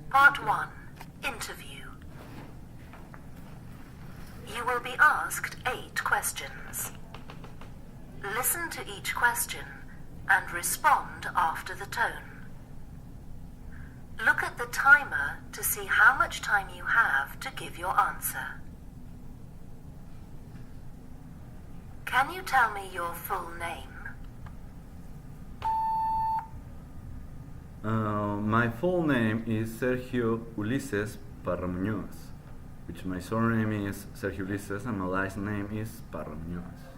Part 1. Interview. You will be asked 8 questions. Listen to each question and respond after the tone. Look at the timer to see how much time you have to give your answer. Can you tell me your full name? My full name is Sergio Ulises Parra Muñoz, which my surname is Sergio Ulises and my last name is Parra Muñoz.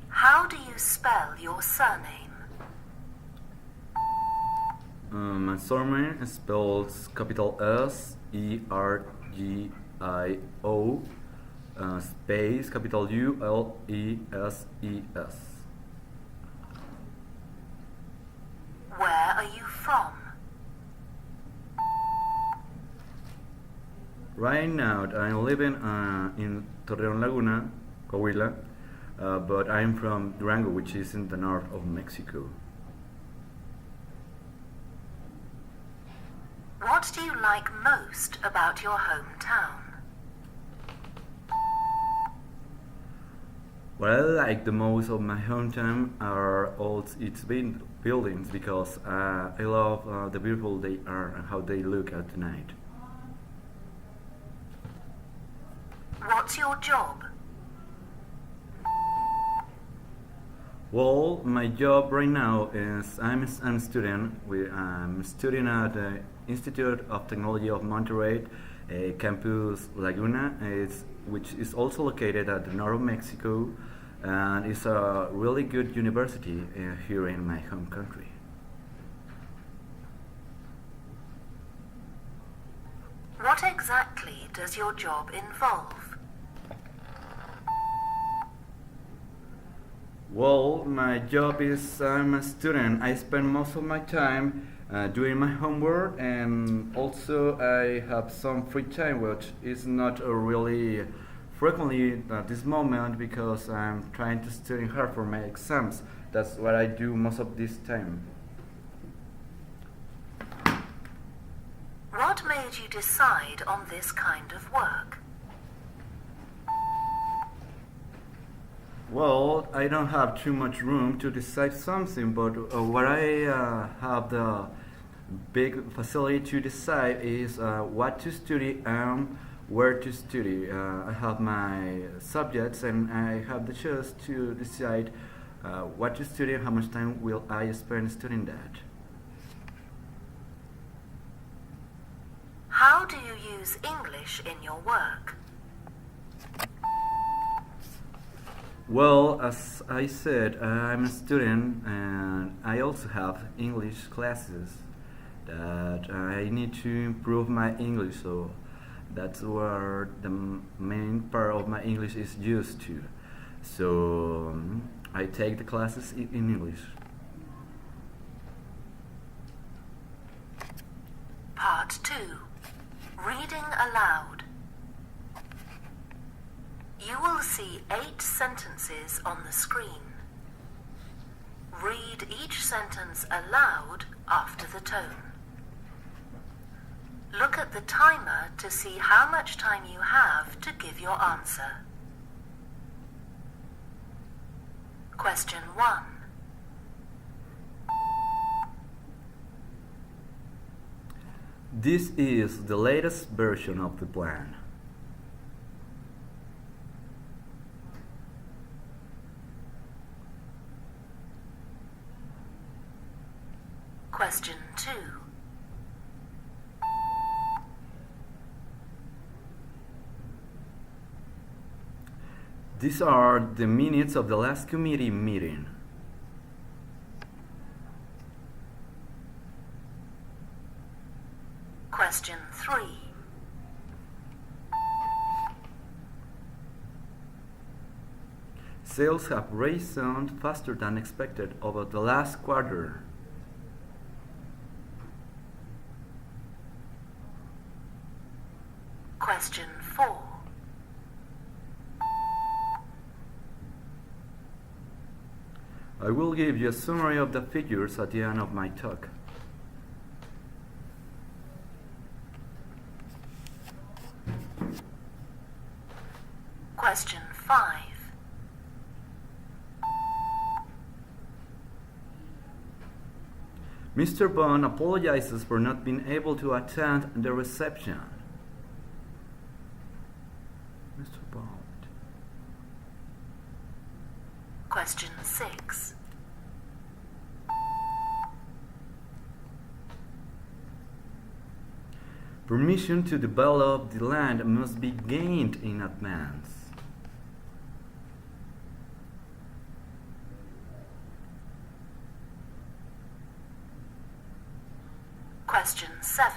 How do you spell your surname? My surname spells capital S-E-R-G-I-O space capital U-L-E-S-E-S. Where are you from? Right now, I'm living in Torreon Laguna, Coahuila, but I'm from Durango, which is in the north of Mexico. What do you like most about your hometown? What I like the most of my hometown are all its buildings because I love the beautiful they are and how they look at night. What's your job? Well, my job right now is I'm a student. I'm studying at the Institute of Technology of Monterrey, Campus Laguna, which is also located at the north of Mexico, and it's a really good university here in my home country. What exactly does your job involve? Well, my job is I'm a student. I spend most of my time doing my homework, and also I have some free time, which is not really frequently at this moment because I'm trying to study hard for my exams. That's what I do most of this time. What made you decide on this kind of work? Well, I don't have too much room to decide something, but what I have the big facility to decide is what to study and where to study. I have my subjects and I have the chance to decide what to study and how much time will I spend studying that. How do you use English in your work? Well, as I said, I'm a student and I also have English classes that I need to improve my English, so that's where the main part of my English is used to. So I take the classes in English. Part 2. Reading aloud. You will see 8 sentences on the screen. Read each sentence aloud after the tone. Look at the timer to see how much time you have to give your answer. Question 1. This is the latest version of the plan. Question 2. These are the minutes of the last committee meeting. Question 3. Sales have risen faster than expected over the last quarter. Question 4. I will give you a summary of the figures at the end of my talk. Question 5. Mr. Bond apologizes for not being able to attend the reception. Mr. Bond. Question 6. Permission to develop the land must be gained in advance. Question 7.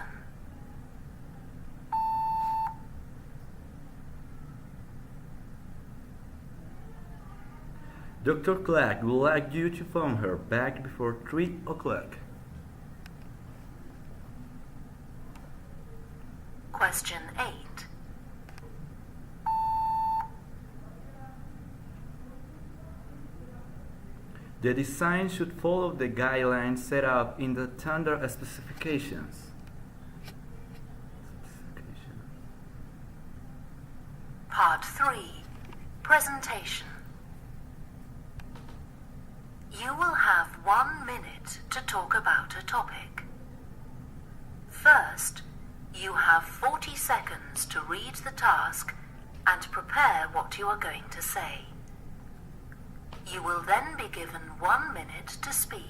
Dr. Clark would like you to phone her back before 3 o'clock. Question 8. The design should follow the guidelines set up in the tender specifications. Part 3. Presentation. You will have 1 minute to talk about a topic. First, you have 40 seconds to read the task and prepare what you are going to say. You will then be given 1 minute to speak.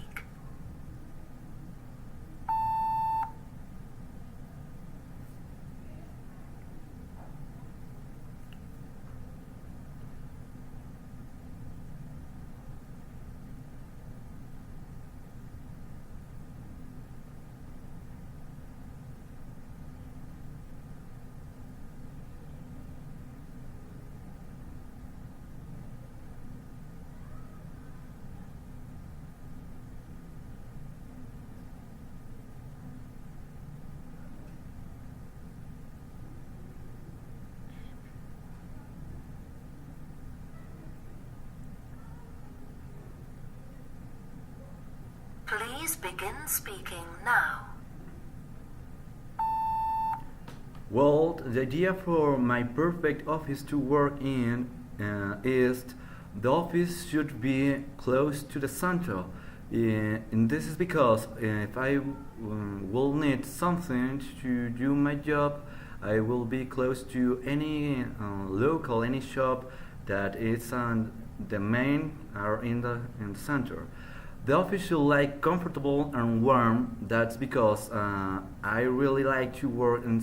Please begin speaking now. Well, the idea for my perfect office to work in is the office should be close to the center. And this is because if I will need something to do my job, I will be close to any local, any shop that is on the main or in the center. The office should like comfortable and warm. That's because I really like to work in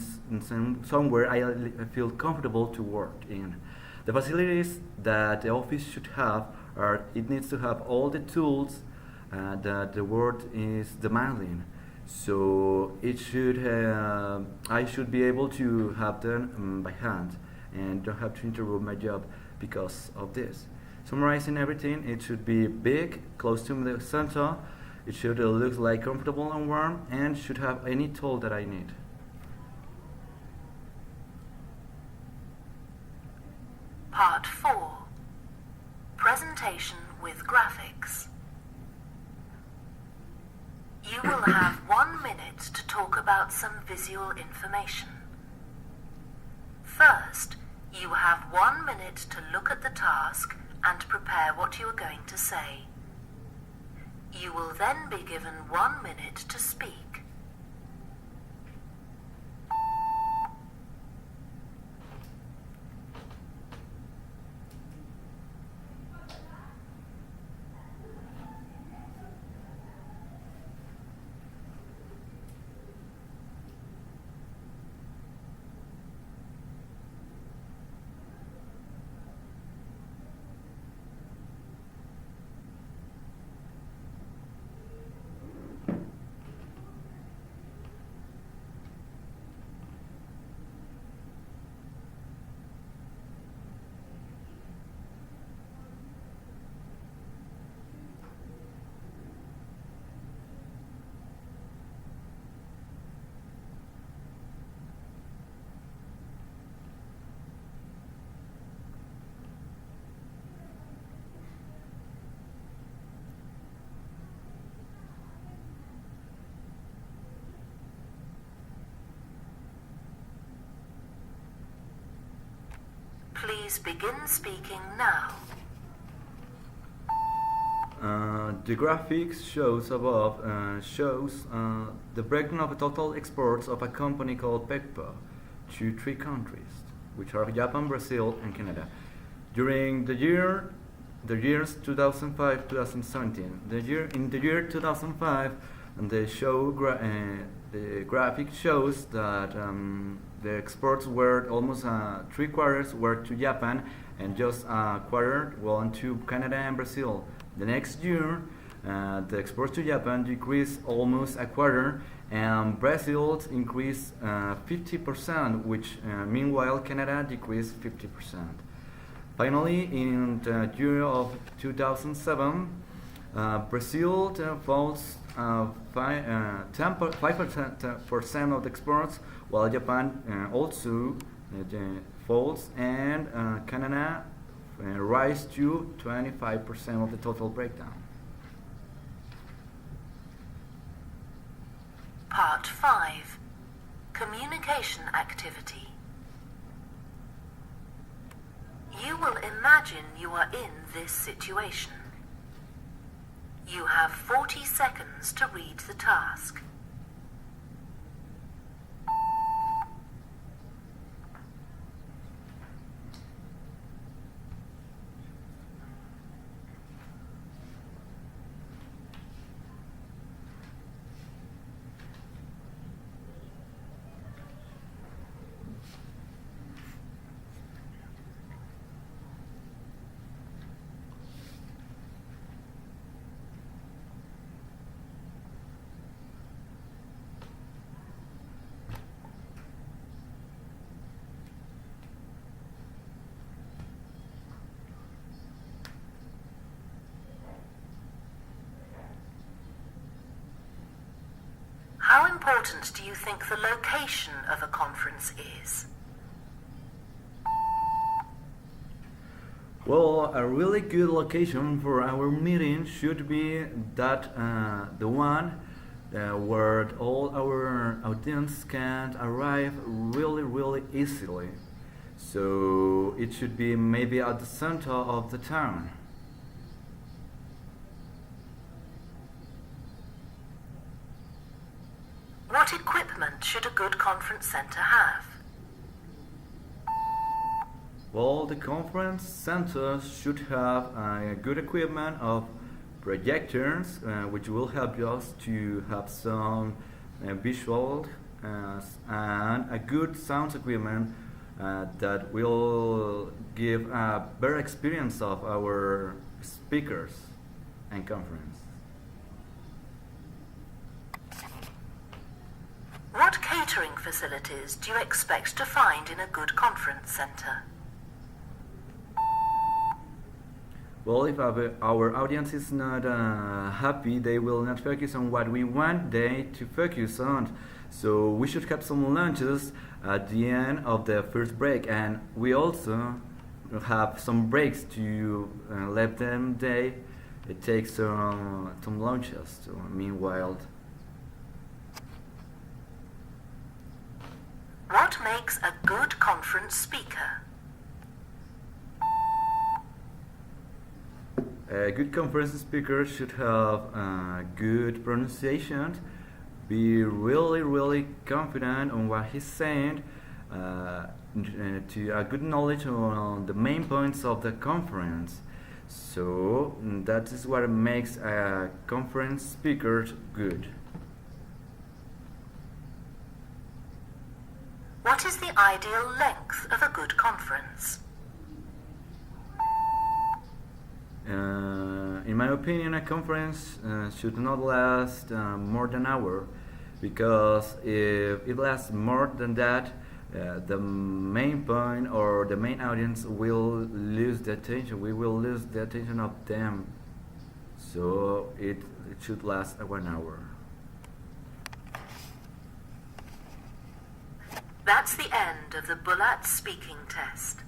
somewhere I feel comfortable to work in. The facilities that the office should have are it needs to have all the tools that the world is demanding. So it should I should be able to have them by hand and don't have to interrupt my job because of this. Summarizing everything, it should be big, close to the center. It should look like comfortable and warm, and should have any tool that I need. Part 4. Presentation with graphics. You will have 1 minute to talk about some visual information. First, you have 1 minute to look at the task and prepare what you are going to say. You will then be given 1 minute to speak. Please begin speaking now. The graphics shows above shows the breakdown of the total exports of a company called Peppa to three countries, which are Japan, Brazil, and Canada. During the years 2005-2017, in the year 2005, the graphic shows that the exports were almost three quarters were to Japan and just a quarter went to Canada and Brazil. The next year, the exports to Japan decreased almost a quarter, and Brazil increased 50%, which meanwhile Canada decreased 50%. Finally, in the year of 2007, Brazil falls 5% of the exports, while Japan also falls, and Canada rise to 25% of the total breakdown. Part 5. Communication activity. You will imagine you are in this situation. You have 40 seconds to read the task. How important do you think the location of a conference is? Well, a really good location for our meeting should be that the one where all our audience can arrive really easily. So it should be maybe at the center of the town. What equipment should a good conference center have? Well, the conference center should have a good equipment of projectors, which will help us to have some visual and a good sound equipment that will give a better experience of our speakers and conference. What catering facilities do you expect to find in a good conference center? Well, if our audience is not happy, they will not focus on what we want them to focus on. So we should have some lunches at the end of the first break, and we also have some breaks to let them take some lunches. So meanwhile, what makes a good conference speaker? A good conference speaker should have good pronunciation, be really confident on what he's saying, to a good knowledge on the main points of the conference. So that is what makes a conference speaker good. What is the ideal length of a good conference? In my opinion, a conference should not last more than an hour, because if it lasts more than that, the main point or the main audience will lose the attention. We will lose the attention of them. So it should last 1 hour. That's the end of the Bulats speaking test.